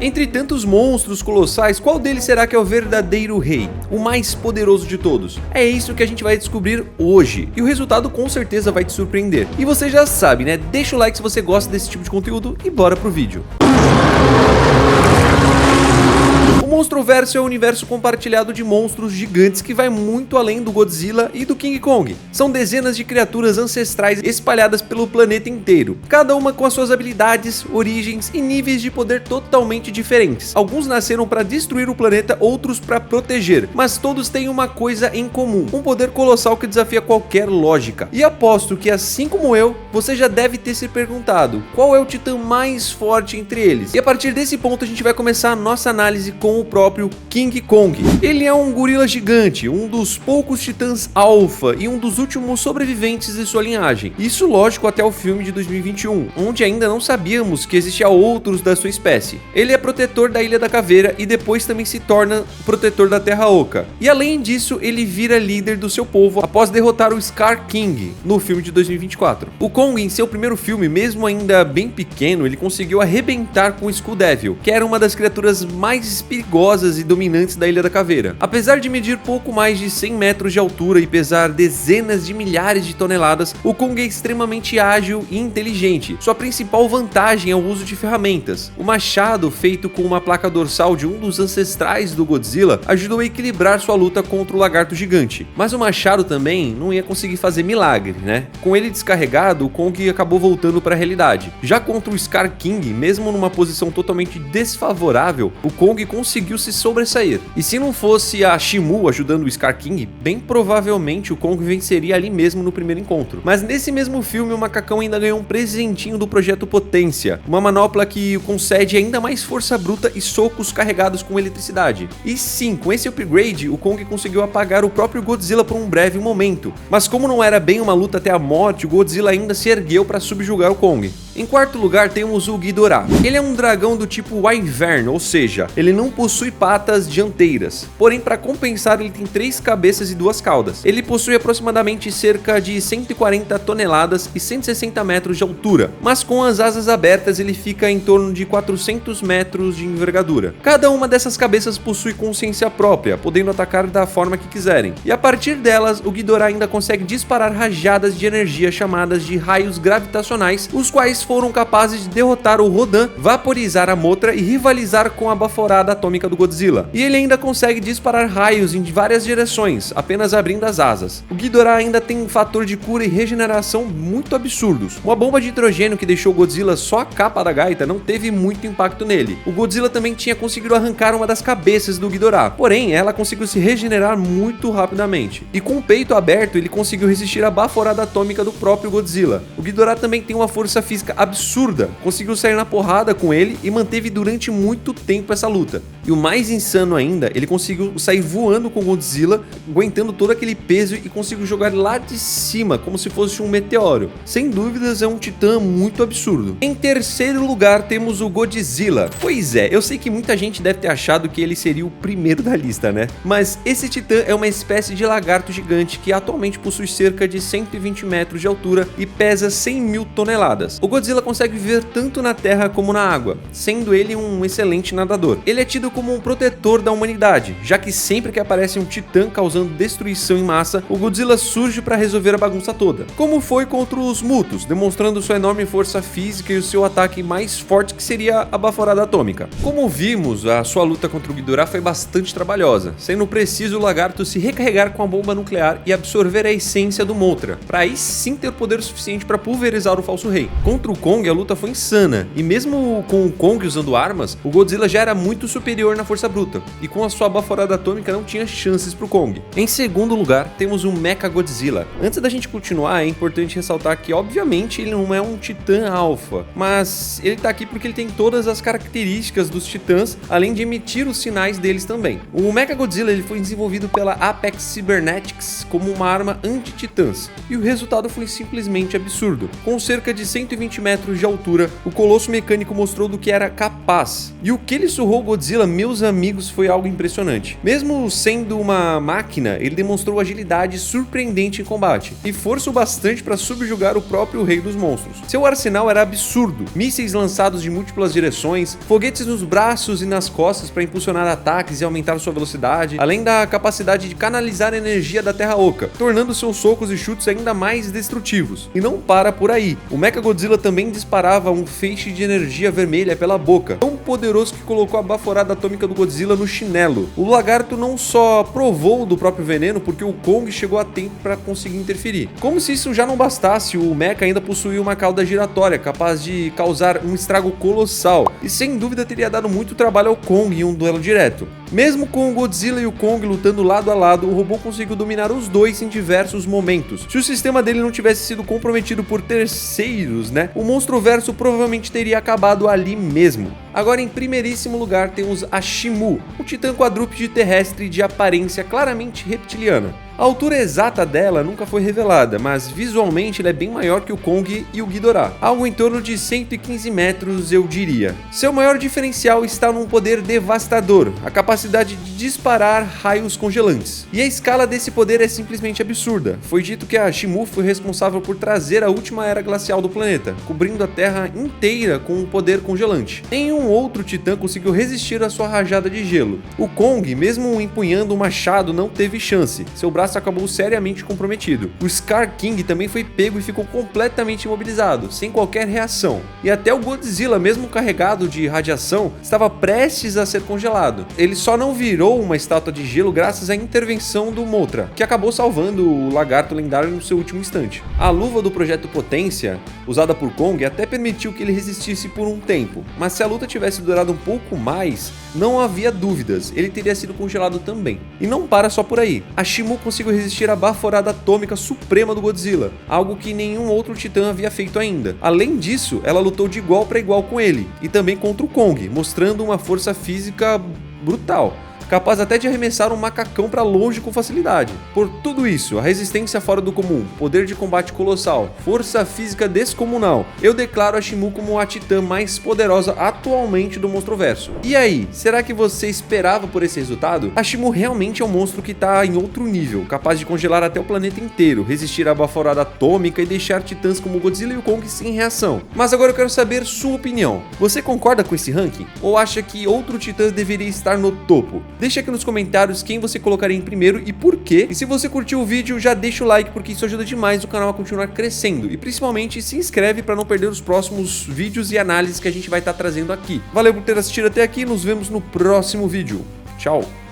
Entre tantos monstros colossais, qual deles será que é o verdadeiro rei? O mais poderoso de todos? É isso que a gente vai descobrir hoje, e o resultado com certeza vai te surpreender. E você já sabe, né? Deixa o like se você gosta desse tipo de conteúdo e bora pro vídeo. O Monstroverso é um universo compartilhado de monstros gigantes que vai muito além do Godzilla e do King Kong. São dezenas de criaturas ancestrais espalhadas pelo planeta inteiro, cada uma com as suas habilidades, origens e níveis de poder totalmente diferentes. Alguns nasceram para destruir o planeta, outros para proteger, mas todos têm uma coisa em comum: um poder colossal que desafia qualquer lógica. E aposto que, assim como eu, você já deve ter se perguntado qual é o titã mais forte entre eles. E a partir desse ponto a gente vai começar a nossa análise com o próprio King Kong. Ele é um gorila gigante, um dos poucos titãs alfa e um dos últimos sobreviventes de sua linhagem. Isso, lógico, até o filme de 2021, onde ainda não sabíamos que existia outros da sua espécie. Ele é protetor da Ilha da Caveira e depois também se torna protetor da Terra Oca. E além disso, ele vira líder do seu povo após derrotar o Scar King no filme de 2024. O Kong, em seu primeiro filme, mesmo ainda bem pequeno, ele conseguiu arrebentar com o Skull Devil, que era uma das criaturas mais perigosas e dominantes da Ilha da Caveira. Apesar de medir pouco mais de 100 metros de altura e pesar dezenas de milhares de toneladas, o Kong é extremamente ágil e inteligente. Sua principal vantagem é o uso de ferramentas. O machado, feito com uma placa dorsal de um dos ancestrais do Godzilla, ajudou a equilibrar sua luta contra o lagarto gigante. Mas o machado também não ia conseguir fazer milagre, né? Com ele descarregado, o Kong acabou voltando para a realidade. Já contra o Scar King, mesmo numa posição totalmente desfavorável, o Kong conseguiu se sobressair. E se não fosse a Shimu ajudando o Scar King, bem provavelmente o Kong venceria ali mesmo no primeiro encontro. Mas nesse mesmo filme, o macacão ainda ganhou um presentinho do Projeto Potência, uma manopla que concede ainda mais força bruta e socos carregados com eletricidade. E sim, com esse upgrade, o Kong conseguiu apagar o próprio Godzilla por um breve momento. Mas como não era bem uma luta até a morte, o Godzilla ainda se ergueu para subjugar o Kong. Em quarto lugar temos o Ghidorah. Ele é um dragão do tipo Wyvern, ou seja, ele não possui patas dianteiras, porém para compensar ele tem 3 cabeças e 2 caudas. Ele possui aproximadamente cerca de 140 toneladas e 160 metros de altura, mas com as asas abertas ele fica em torno de 400 metros de envergadura. Cada uma dessas cabeças possui consciência própria, podendo atacar da forma que quiserem, e a partir delas o Ghidorah ainda consegue disparar rajadas de energia chamadas de raios gravitacionais, os quais foram capazes de derrotar o Rodan, vaporizar a Mothra e rivalizar com a baforada atômica do Godzilla. E ele ainda consegue disparar raios em várias direções, apenas abrindo as asas. O Ghidorah ainda tem um fator de cura e regeneração muito absurdos. Uma bomba de hidrogênio que deixou o Godzilla só a capa da gaita não teve muito impacto nele. O Godzilla também tinha conseguido arrancar uma das cabeças do Ghidorah, porém ela conseguiu se regenerar muito rapidamente. E com o peito aberto ele conseguiu resistir à baforada atômica do próprio Godzilla. O Ghidorah também tem uma força física absurda, conseguiu sair na porrada com ele e manteve durante muito tempo essa luta. E o mais insano ainda, ele conseguiu sair voando com o Godzilla, aguentando todo aquele peso e conseguiu jogar lá de cima, como se fosse um meteoro. Sem dúvidas é um titã muito absurdo. Em terceiro lugar temos o Godzilla. Pois é, eu sei que muita gente deve ter achado que ele seria o primeiro da lista, né? Mas esse titã é uma espécie de lagarto gigante que atualmente possui cerca de 120 metros de altura e pesa 100 mil toneladas. O Godzilla consegue viver tanto na terra como na água, sendo ele um excelente nadador. Ele é tido como um protetor da humanidade, já que sempre que aparece um titã causando destruição em massa, o Godzilla surge para resolver a bagunça toda. Como foi contra os Mutos, demonstrando sua enorme força física e o seu ataque mais forte, que seria a baforada atômica. Como vimos, a sua luta contra o Ghidorah foi bastante trabalhosa, sendo preciso o lagarto se recarregar com a bomba nuclear e absorver a essência do Mothra, para aí sim ter poder suficiente para pulverizar o falso rei. Contra o Kong, a luta foi insana, e mesmo com o Kong usando armas, o Godzilla já era muito superior na força bruta, e com a sua baforada atômica não tinha chances pro Kong. Em segundo lugar, temos o Mechagodzilla. Antes da gente continuar, é importante ressaltar que, obviamente, ele não é um titã alfa, mas ele tá aqui porque ele tem todas as características dos titãs, além de emitir os sinais deles também. O Mechagodzilla ele foi desenvolvido pela Apex Cybernetics como uma arma anti-titãs, e o resultado foi simplesmente absurdo. Com cerca de 120 metros de altura, o colosso mecânico mostrou do que era capaz. E o que ele surrou o Godzilla, meus amigos, foi algo impressionante. Mesmo sendo uma máquina, ele demonstrou agilidade surpreendente em combate e força o bastante para subjugar o próprio rei dos monstros. Seu arsenal era absurdo, mísseis lançados de múltiplas direções, foguetes nos braços e nas costas para impulsionar ataques e aumentar sua velocidade, além da capacidade de canalizar a energia da Terra Oca, tornando seus socos e chutes ainda mais destrutivos. E não para por aí, o Mechagodzilla também disparava um feixe de energia vermelha pela boca, tão poderoso que colocou a baforada atômica do Godzilla no chinelo. O lagarto não só provou do próprio veneno, porque o Kong chegou a tempo para conseguir interferir. Como se isso já não bastasse, o Mecha ainda possuía uma cauda giratória, capaz de causar um estrago colossal, e sem dúvida teria dado muito trabalho ao Kong em um duelo direto. Mesmo com o Godzilla e o Kong lutando lado a lado, o robô conseguiu dominar os dois em diversos momentos. Se o sistema dele não tivesse sido comprometido por terceiros, o Monstroverso provavelmente teria acabado ali mesmo. Agora, em primeiríssimo lugar, temos a Shimu, um titã quadrúpede terrestre de aparência claramente reptiliana. A altura exata dela nunca foi revelada, mas visualmente ela é bem maior que o Kong e o Ghidorah, algo em torno de 115 metros, eu diria. Seu maior diferencial está num poder devastador, a capacidade de disparar raios congelantes. E a escala desse poder é simplesmente absurda. Foi dito que a Shimu foi responsável por trazer a última era glacial do planeta, cobrindo a Terra inteira com um poder congelante. Nenhum outro titã conseguiu resistir à sua rajada de gelo. O Kong, mesmo empunhando o machado, não teve chance. Seu braço acabou seriamente comprometido. O Scar King também foi pego e ficou completamente imobilizado, sem qualquer reação. E até o Godzilla, mesmo carregado de radiação, estava prestes a ser congelado. Ele só não virou uma estátua de gelo graças à intervenção do Mothra, que acabou salvando o lagarto lendário no seu último instante. A luva do Projeto Potência, usada por Kong, até permitiu que ele resistisse por um tempo, mas se a luta tivesse durado um pouco mais, não havia dúvidas, ele teria sido congelado também. E não para só por aí. A Shimu conseguiu resistir à baforada atômica suprema do Godzilla, algo que nenhum outro titã havia feito ainda. Além disso, ela lutou de igual para igual com ele, e também contra o Kong, mostrando uma força física brutal, capaz até de arremessar um macacão para longe com facilidade. Por tudo isso, a resistência fora do comum, poder de combate colossal, força física descomunal, eu declaro a Shimu como a titã mais poderosa atualmente do Monstroverso. E aí, será que você esperava por esse resultado? A Shimu realmente é um monstro que está em outro nível, capaz de congelar até o planeta inteiro, resistir à baforada atômica e deixar titãs como o Godzilla e o Kong sem reação. Mas agora eu quero saber sua opinião. Você concorda com esse ranking? Ou acha que outro titã deveria estar no topo? Deixa aqui nos comentários quem você colocaria em primeiro e por quê. E se você curtiu o vídeo, já deixa o like porque isso ajuda demais o canal a continuar crescendo. E principalmente se inscreve para não perder os próximos vídeos e análises que a gente vai estar trazendo aqui. Valeu por ter assistido até aqui, nos vemos no próximo vídeo. Tchau!